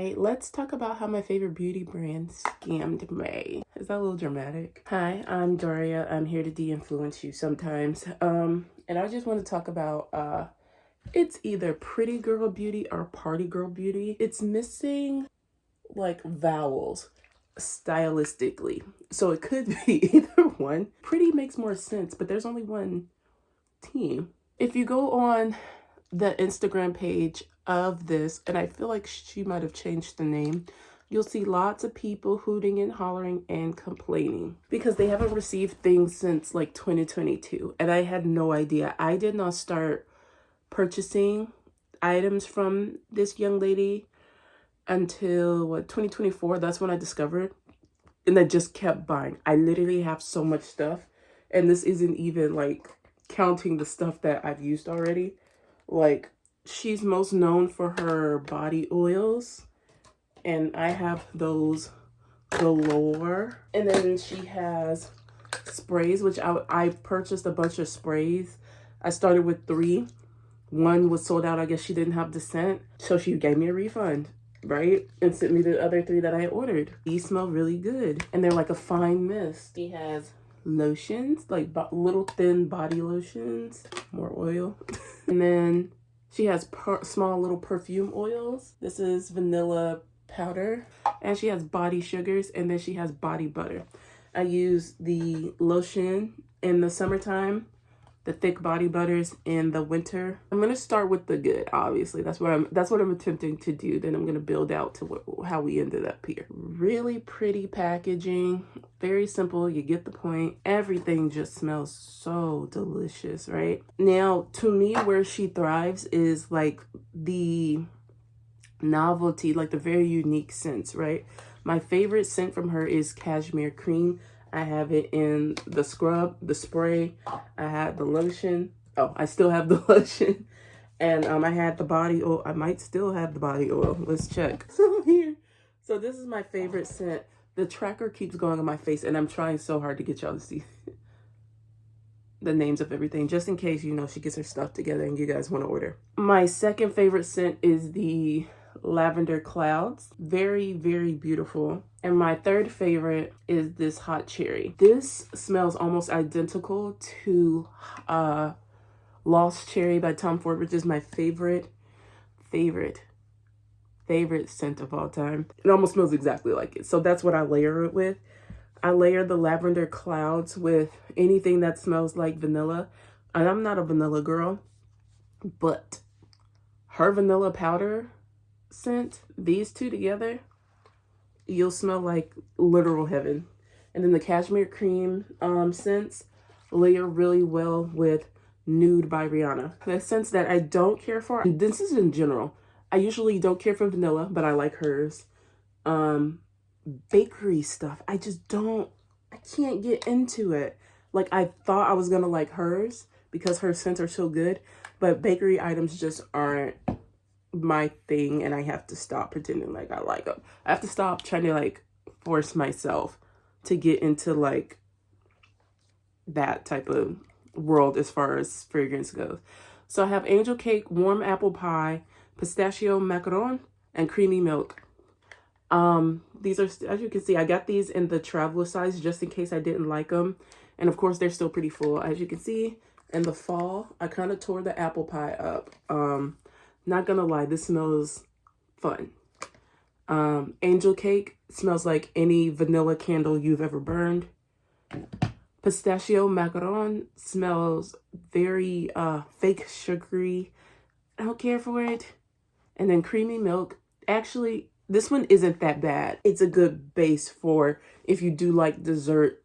right, let's talk about how my favorite beauty brand scammed me. Is that a little dramatic? Hi, I'm Daria. I'm here to de-influence you sometimes. And I just want to talk about it's either pretty girl beauty or party girl beauty. It's missing like vowels stylistically. So it could be either one. Pretty makes more sense, but there's only one team. If you go on the Instagram page of this, and I feel like she might have changed the name, you'll see lots of people hooting and hollering and complaining because they haven't received things since like 2022. And I had no idea. I did not start purchasing items from this young lady until 2024. That's when I discovered, and I just kept buying. I literally have so much stuff, and this isn't even like counting the stuff that I've used already. Like, she's most known for her body oils, and I have those galore. And then she has sprays, which I purchased a bunch of sprays. I started with 3. One was sold out. I guess she didn't have the scent, so she gave me a refund, right? And sent me the other 3 that I ordered. These smell really good, and they're like a fine mist. She has lotions, like little thin body lotions, more oil. And then she has small little perfume oils. This is vanilla powder, and she has body sugars, and then she has body butter. I use the lotion in the summertime, the thick body butters in the winter. I'm gonna start with the good, obviously. That's what I'm attempting to do. Then I'm gonna build out to how we ended up here. Really pretty packaging, very simple. You get the point. Everything just smells so delicious, right? Now, to me, where she thrives is like the novelty, like the very unique scents, right? My favorite scent from her is cashmere cream. I have it in the scrub, the spray. I had the lotion. Oh, I still have the lotion. And I had the body oil. I might still have the body oil. Let's check. So here. So this is my favorite scent. The tracker keeps going on my face, and I'm trying so hard to get y'all to see the names of everything, just in case, you know, she gets her stuff together and you guys want to order. My second favorite scent is the lavender clouds. Very, very beautiful. And my third favorite is this hot cherry. This smells almost identical to Lost Cherry by Tom Ford, which is my favorite scent of all time. It almost smells exactly like it. So that's what I layer it with. I layer the lavender clouds with anything that smells like vanilla. And I'm not a vanilla girl, but her vanilla powder scent, these 2 together, you'll smell like literal heaven. And then the cashmere cream scents layer really well with Nude by Rihanna. The scents that I don't care for, and this is in general, I usually don't care for vanilla, but I like hers. Bakery stuff, I can't get into it. Like, I thought I was gonna like hers because her scents are so good, but bakery items just aren't my thing, and I have to stop pretending like I like them. I have to stop trying to like force myself to get into like that type of world as far as fragrance goes. So I have angel cake, warm apple pie, pistachio macaron, and creamy milk. These are, as you can see, I got these in the traveler size just in case I didn't like them. And of course, they're still pretty full. As you can see, in the fall, I kind of tore the apple pie up. Not gonna lie, this smells fun. Angel cake smells like any vanilla candle you've ever burned. Pistachio macaron smells very fake sugary. I don't care for it. And then creamy milk. Actually, this one isn't that bad. It's a good base for if you do like dessert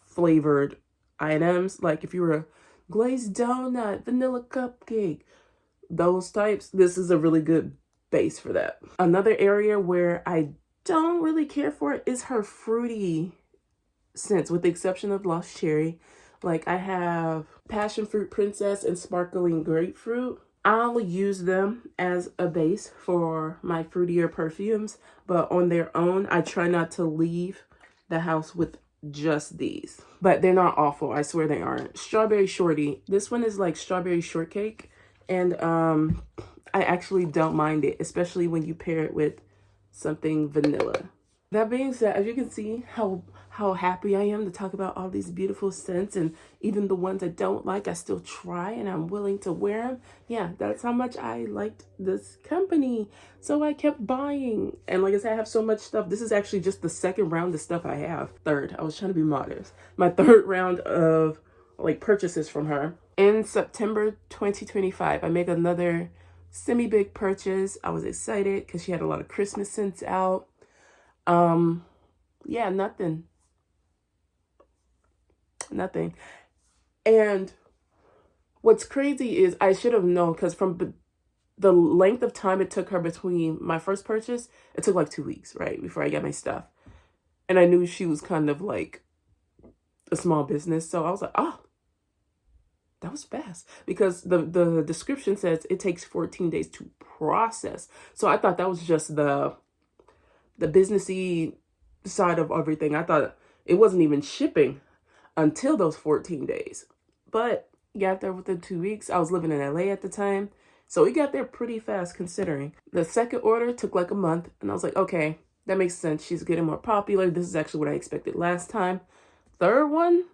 flavored items. Like if you were a glazed donut, vanilla cupcake, those types, this is a really good base for that. Another area where I don't really care for it is her fruity scents, with the exception of Lost Cherry. Like, I have Passion Fruit Princess and Sparkling Grapefruit. I'll use them as a base for my fruitier perfumes, but on their own, I try not to leave the house with just these. But they're not awful. I swear they aren't. Strawberry Shorty. This one is like strawberry shortcake. And I actually don't mind it, especially when you pair it with something vanilla. That being said, as you can see how happy I am to talk about all these beautiful scents, and even the ones I don't like, I still try and I'm willing to wear them. Yeah, that's how much I liked this company. So I kept buying. And like I said, I have so much stuff. This is actually just the second round of stuff I have. Third, I was trying to be modest. My third round of like purchases from her. In September 2025, I made another semi-big purchase. I was excited because she had a lot of Christmas scents out. Yeah, nothing. And what's crazy is I should have known, because from the length of time it took her between my first purchase, it took like 2 weeks, right, before I got my stuff. And I knew she was kind of like a small business. So I was like, oh, that was fast, because the description says it takes 14 days to process. So I thought that was just the businessy side of everything. I thought it wasn't even shipping until those 14 days. But got there within 2 weeks. I was living in LA at the time, so we got there pretty fast considering. The second order took like a month, and I was like, okay, that makes sense. She's getting more popular. This is actually what I expected last time. Third one,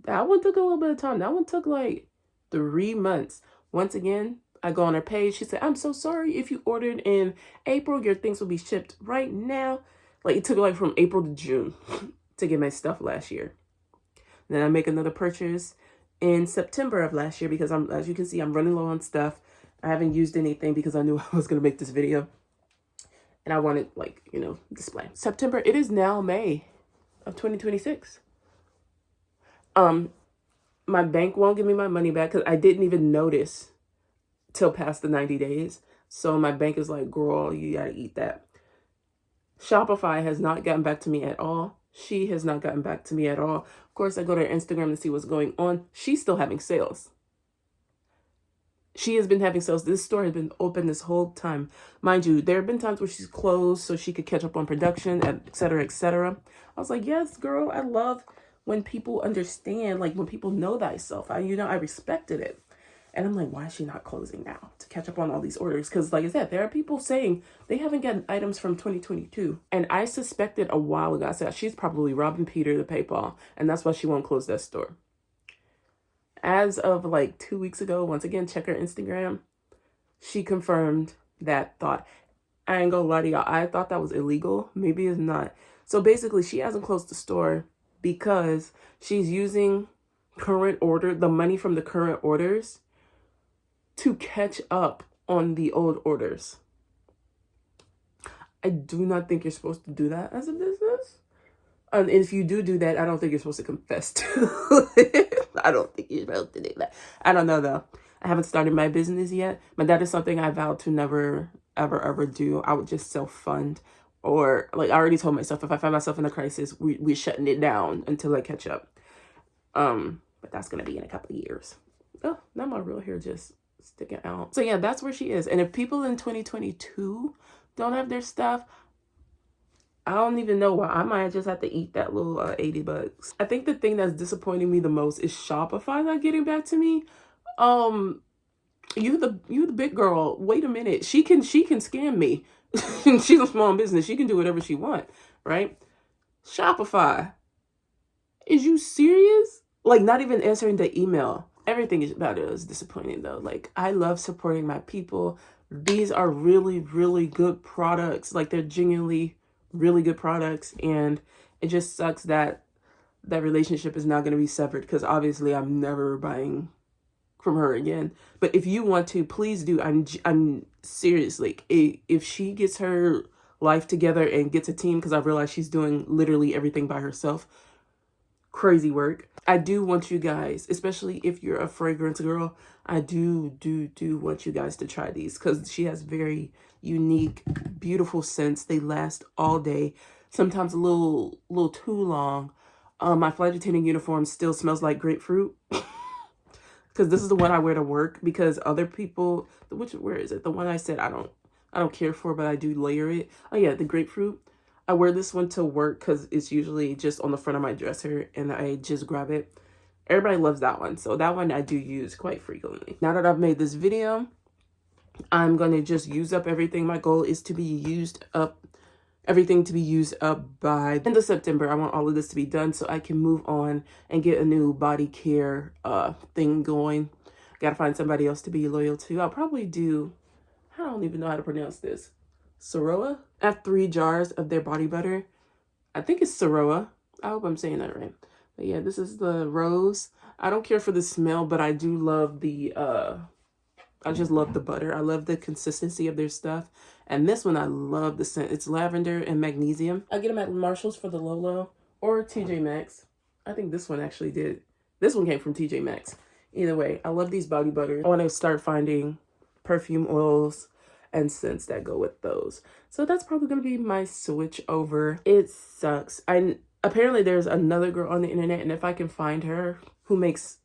that one took a little bit of time. That one took like 3 months. Once again, I go on her page. She said, I'm so sorry. If you ordered in April, your things will be shipped right now. Like, it took like from April to June to get my stuff last year. Then I make another purchase in September of last year because as you can see, I'm running low on stuff. I haven't used anything because I knew I was going to make this video. And I wanted, like, display. September, it is now May of 2026. My bank won't give me my money back because I didn't even notice till past the 90 days. So my bank is like, girl, you gotta eat that. Shopify has not gotten back to me at all. She has not gotten back to me at all. Of course, I go to her Instagram to see what's going on. She's still having sales. She has been having sales. This store has been open this whole time. Mind you, there have been times where she's closed so she could catch up on production, et cetera, et cetera. I was like, yes, girl, I love when people understand, like when people know thyself. I respected it. And I'm like, why is she not closing now to catch up on all these orders? Because like I said, there are people saying they haven't gotten items from 2022. And I suspected a while ago, I said, she's probably robbing Peter to pay Paul. And that's why she won't close that store. As of like 2 weeks ago, once again, check her Instagram. She confirmed that thought. I ain't gonna lie to y'all, I thought that was illegal. Maybe it's not. So basically, she hasn't closed the store because she's using the money from the current orders to catch up on the old orders. I do not think you're supposed to do that as a business. And if you do that, I don't think you're supposed to confess to it. I don't think you're supposed to do that. I don't know though. I haven't started my business yet, but that is something I vowed to never, ever do. I would just self-fund, or like I already told myself, if I find myself in a crisis, we're shutting it down until I catch up. But that's gonna be in a couple of years. Oh, now my real hair just sticking out. So yeah, that's where she is. And if people in 2022 don't have their stuff, I don't even know why. I might just have to eat that little $80. I think the thing that's disappointing me the most is Shopify not getting back to me. You the big girl. Wait a minute. She can scam me. She's a small business. She can do whatever she wants, right? Shopify. Is you serious? Like, not even answering the email. Everything about it is disappointing though. Like, I love supporting my people. These are really, really good products. Like, they're genuinely really good products, and it just sucks that that relationship is not going to be severed, because obviously I'm never buying from her again. But if you want to, please do. I'm seriously, if she gets her life together and gets a team, because I realize she's doing literally everything by herself, crazy work. I do want you guys, especially if you're a fragrance girl, I do want you guys to try these, because she has very unique, beautiful scents. They last all day, sometimes a little too long. My flight attendant uniform still smells like grapefruit, because this is the one I wear to work, because other people, where is it? The one I said I don't care for, but I do layer it. Oh yeah, the grapefruit. I wear this one to work because it's usually just on the front of my dresser, and I just grab it. Everybody loves that one, so that one I do use quite frequently. Now that I've made this video, I'm going to just use up everything. My goal is to be used up, everything to be used up by end of September. I want all of this to be done so I can move on and get a new body care thing going. Gotta find somebody else to be loyal to. I'll probably do, I don't even know how to pronounce this. Soroa? I have 3 jars of their body butter. I think it's Soroa. I hope I'm saying that right. But yeah, this is the rose. I don't care for the smell, but I do love the, I just love the butter. I love the consistency of their stuff. And this one, I love the scent. It's lavender and magnesium. I get them at Marshall's for the Lolo or TJ Maxx. I think this one actually did. This one came from TJ Maxx. Either way, I love these body butters. I want to start finding perfume oils and scents that go with those. So that's probably going to be my switch over. It sucks. Apparently there's another girl on the internet, and if I can find her who makes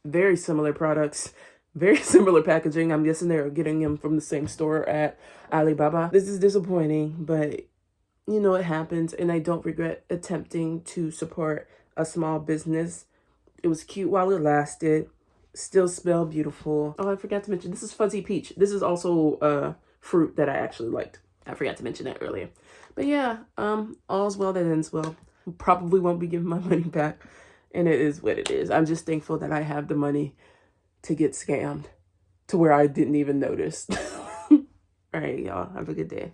very similar products, very similar packaging, I'm guessing they're getting them from the same store at Alibaba. This is disappointing, but you know it happens, and I don't regret attempting to support a small business. It was cute while it lasted. Still smell beautiful. Oh, I forgot to mention, this is Fuzzy Peach. This is also a fruit that I actually liked. I forgot to mention that earlier. But yeah, all's well that ends well. Probably won't be giving my money back, and it is what it is. I'm just thankful that I have the money to get scammed to where I didn't even notice. All right, y'all. Have a good day.